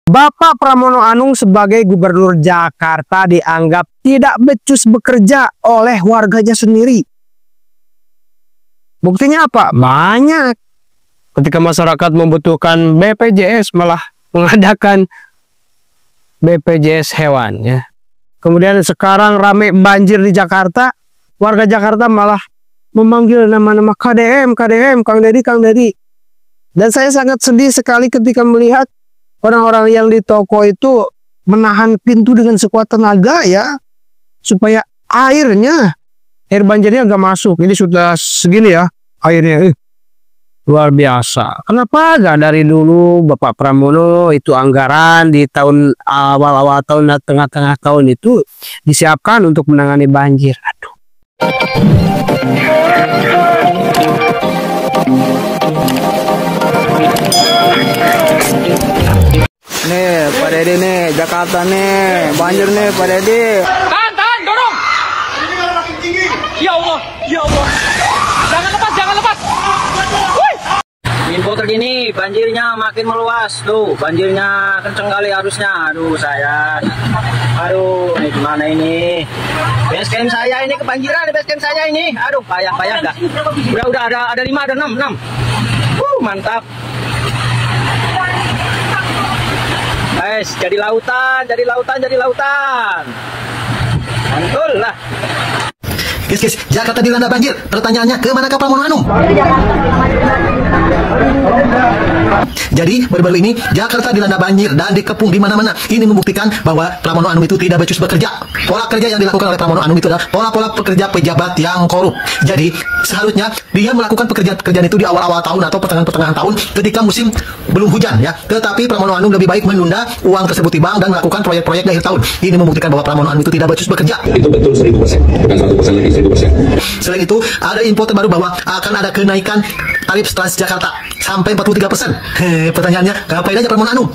Bapak Pramono Anung sebagai Gubernur Jakarta dianggap tidak becus bekerja oleh warganya sendiri. Buktinya apa? Banyak. Ketika masyarakat membutuhkan BPJS malah mengadakan BPJS hewan ya. Kemudian sekarang rame banjir di Jakarta, warga Jakarta malah memanggil nama-nama KDM, Kang Dedi. Dan saya sangat sedih sekali ketika melihat orang-orang yang di toko itu menahan pintu dengan sekuat tenaga ya, supaya air banjirnya nggak masuk. Ini sudah segini ya airnya, luar biasa. Kenapa nggak dari dulu Bapak Pramono itu anggaran di tahun awal tahun dan tengah-tengah tahun itu disiapkan untuk menangani banjir? Aduh. Nih Pak Dedi nih, Jakarta nih, banjir nih Pak Dedi. Tahan, dorong. Ini kalau makin tinggi. Ya Allah. Jangan lepas. Woi. Info terkini, banjirnya makin meluas. Tuh, banjirnya kenceng kali arusnya. Aduh, sayang. Aduh, ini gimana ini? Basecamp saya ini kebanjiran, basecamp saya ini. Aduh, payah dah. Udah ada 5, ada 6. Mantap. Guys, jadi lautan. Mantul lah. Guys, Jakarta dilanda banjir. Pertanyaannya, kemanakah Pramono Anung? Jadi baru-baru ini Jakarta dilanda banjir dan dikepung di mana-mana. Ini membuktikan bahwa Pramono Anung itu tidak becus bekerja. Pola kerja yang dilakukan oleh Pramono Anung itu adalah pola-pola pekerja pejabat yang korup. Jadi seharusnya dia melakukan pekerjaan itu di awal-awal tahun atau pertengahan tahun ketika musim belum hujan ya. Tetapi Pramono Anung lebih baik menunda uang tersebut di bank dan melakukan proyek-proyek di akhir tahun. Ini membuktikan bahwa Pramono Anung itu tidak becus bekerja. Itu betul 1000%, bukan 1% lagi, 1000%. Selain itu, ada info terbaru bahwa akan ada kenaikan tarif Transjakarta sampai 43%. Pertanyaannya, ngapain aja Pramono Anung?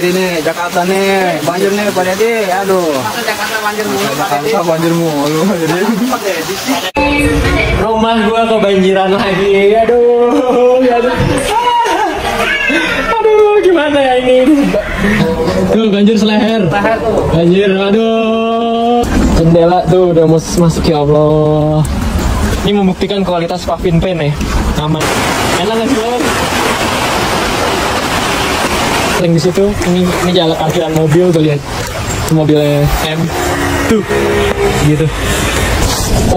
Nih Jakarta nih, banjir nih Pak Dedi. Aduh. Jakarta banjir mulu. Jakarta banjir mulu. Rumah gua kebanjiran lagi. Aduh, gimana ya ini? Tuh banjir seleher. Banjir, aduh. Jendela tuh udah masuk ya Allah. Ini membuktikan kualitas pavin pen ya. Aman. Enak nggak sih? Sering di situ, ini jalan parkiran mobil tuh, lihat mobilnya M tuh gitu.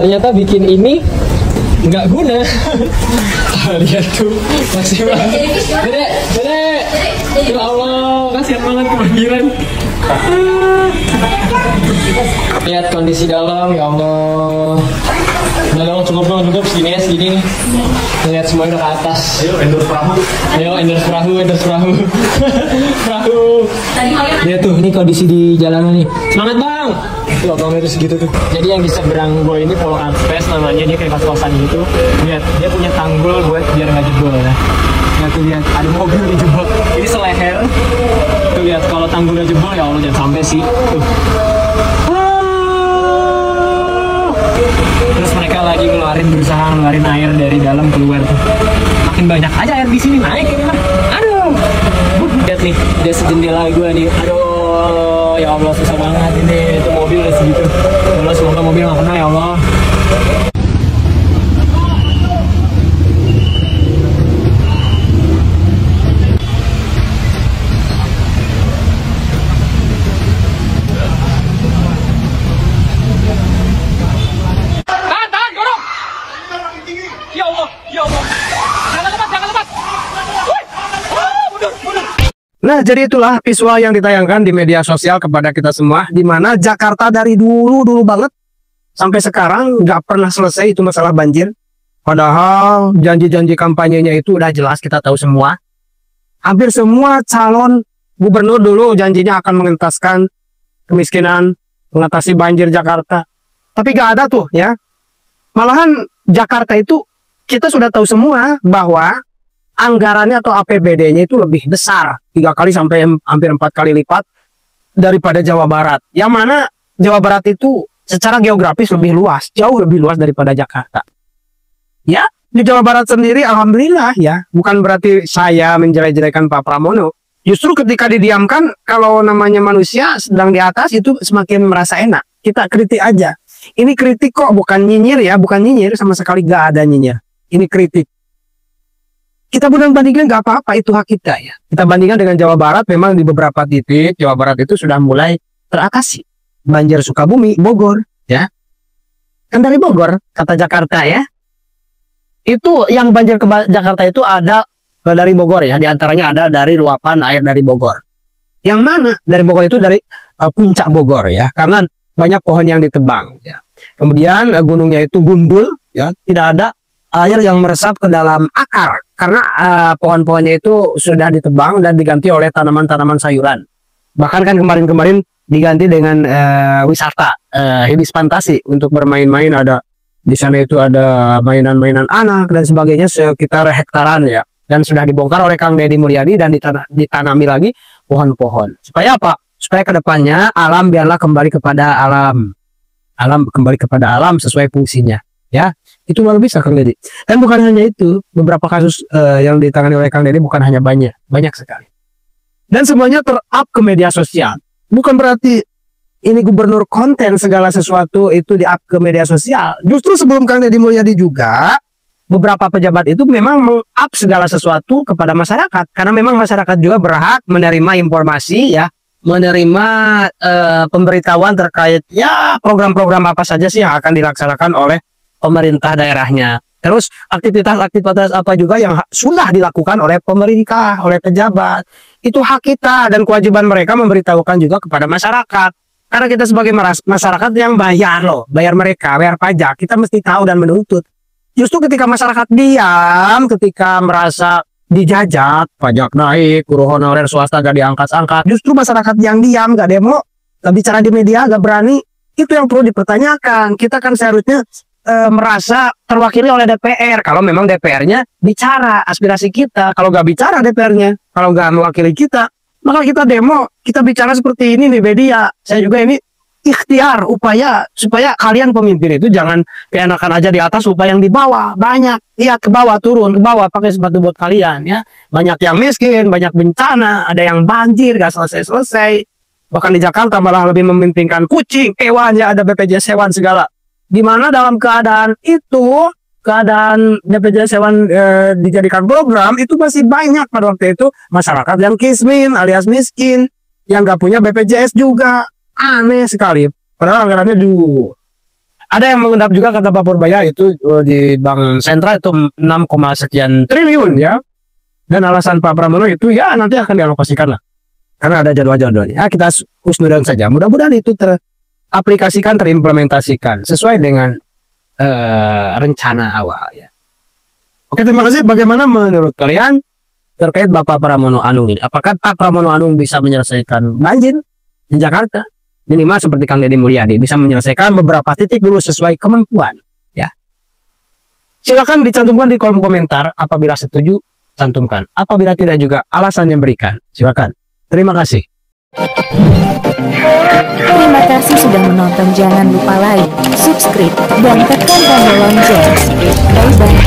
Ternyata bikin ini nggak guna. Lihat tuh masih banget. Dede, ya Allah, kasihan banget kebanjiran. Lihat kondisi dalam, ya Allah. Udah dong, cukup segini. Lihat semuanya udah ke atas. Ayo endorse perahu. Lihat tuh, ini kondisi di jalanan nih. Semangat bang. Tuh abangnya tuh segitu tuh. Jadi yang di seberang gue ini Polo Art Space namanya, dia kayak kos-kosan gitu. Lihat, dia punya tanggul buat biar nggak jebol ya. Lihat, ada mobil dijebol. Ini seleher. Tuh lihat, kalau tanggulnya jebol ya Allah jangan sampai sih. Tuh. Terus mereka lagi berusaha ngeluarin air dari dalam keluar tuh. Makin banyak aja air di sini, naik ini mah. Aduh. Lihat nih, dia sejendela gue nih. Aduh, ya Allah susah banget ini. Itu mobil udah segitu. Ya Allah, semoga mobil nggak kena ya Allah. Nah, jadi itulah visual yang ditayangkan di media sosial kepada kita semua, di mana Jakarta dari dulu banget sampai sekarang nggak pernah selesai itu masalah banjir. Padahal janji-janji kampanyenya itu udah jelas, kita tahu semua. Hampir semua calon gubernur dulu janjinya akan mengentaskan kemiskinan, mengatasi banjir Jakarta. Tapi gak ada tuh ya. Malahan Jakarta itu kita sudah tahu semua bahwa anggarannya atau APBD-nya itu lebih besar, 3 kali sampai hampir 4 kali lipat daripada Jawa Barat. Yang mana Jawa Barat itu secara geografis lebih luas, jauh lebih luas daripada Jakarta. Ya, di Jawa Barat sendiri alhamdulillah ya, bukan berarti saya menjelek-jelekan Pak Pramono. Justru ketika didiamkan, kalau namanya manusia sedang di atas itu semakin merasa enak. Kita kritik aja. Ini kritik kok, bukan nyinyir ya, bukan nyinyir, sama sekali gak ada nyinyir. Ini kritik. Kita bandingkan gak apa-apa, itu hak kita ya. Kita bandingkan dengan Jawa Barat, memang di beberapa titik Jawa Barat itu sudah mulai teratasi. Banjir Sukabumi, Bogor ya. Kan dari Bogor, kata Jakarta ya. Itu yang banjir ke Jakarta itu ada dari Bogor ya, diantaranya ada dari luapan air dari Bogor. Yang mana dari Bogor itu dari puncak Bogor ya, karena banyak pohon yang ditebang ya. Kemudian gunungnya itu gundul ya, tidak ada air yang meresap ke dalam akar karena pohon-pohonnya itu sudah ditebang dan diganti oleh tanaman-tanaman sayuran. Bahkan kan kemarin-kemarin diganti dengan wisata Hibis Fantasi untuk bermain-main. Ada di sana itu ada mainan-mainan anak dan sebagainya sekitar hektaran ya, dan sudah dibongkar oleh Kang Deddy Mulyadi dan ditanami lagi pohon-pohon. Supaya apa? Supaya kedepannya alam biarlah kembali kepada alam, kembali kepada alam sesuai fungsinya ya. Itu luar biasa Kang Deddy. Dan bukan hanya itu, beberapa kasus yang ditangani oleh Kang Deddy bukan hanya banyak sekali, dan semuanya ter-up ke media sosial. Bukan berarti ini gubernur konten segala sesuatu itu di-up ke media sosial. Justru sebelum Kang Deddy Mulyadi juga, beberapa pejabat itu memang meng-up segala sesuatu kepada masyarakat. Karena memang masyarakat juga berhak menerima informasi ya, menerima pemberitahuan terkait ya program-program apa saja sih yang akan dilaksanakan oleh pemerintah daerahnya. Terus aktivitas-aktivitas apa juga yang sudah dilakukan oleh pemerintah, oleh pejabat. Itu hak kita dan kewajiban mereka memberitahukan juga kepada masyarakat. Karena kita sebagai masyarakat yang bayar loh, bayar mereka, bayar pajak, kita mesti tahu dan menuntut. Justru ketika masyarakat diam, ketika merasa dijajak, pajak naik, guru honorer swasta gak diangkat-angkat, justru masyarakat yang diam, gak demo, gak bicara di media, gak berani, itu yang perlu dipertanyakan. Kita kan seharusnya merasa terwakili oleh DPR. Kalau memang DPR-nya bicara aspirasi kita, kalau gak bicara DPR-nya, kalau gak mewakili kita, maka kita demo, kita bicara seperti ini di media. Saya juga ini ikhtiar, upaya supaya kalian pemimpin itu jangan keenakan aja di atas, lupa yang di bawah. Banyak, lihat ke bawah, turun ke bawah, pakai sepatu buat kalian ya. Banyak yang miskin, banyak bencana, ada yang banjir, gak selesai-selesai. Bahkan di Jakarta malah lebih mementingkan kucing, hewannya, ada BPJS hewan segala. Dimana dalam keadaan itu, keadaan BPJS hewan dijadikan program, itu masih banyak pada waktu itu masyarakat yang kismin alias miskin, yang gak punya BPJS juga. Aneh sekali, padahal anggarannya dulu. Ada yang mengendap juga kata Pak Purbaya itu di Bank Sentral itu 6, sekian triliun ya. Dan alasan Pak Pramono itu ya nanti akan dialokasikan lah, karena ada jadwal-jadwalnya. Kita husnudan saja, mudah-mudahan itu teraplikasikan, terimplementasikan sesuai dengan rencana awal ya. Oke, terima kasih. Bagaimana menurut kalian terkait Bapak Pramono Anung ini? Apakah Pak Pramono Anung bisa menyelesaikan banjir di Jakarta? Minimal seperti Kang Deddy Mulyadi bisa menyelesaikan beberapa titik dulu sesuai kemampuan ya. Silakan dicantumkan di kolom komentar. Apabila setuju, cantumkan. Apabila tidak juga alasan yang berikan. Silakan. Terima kasih. Terima kasih sudah menonton. Jangan lupa like, subscribe, dan tekan tombol lonceng. Bye bye.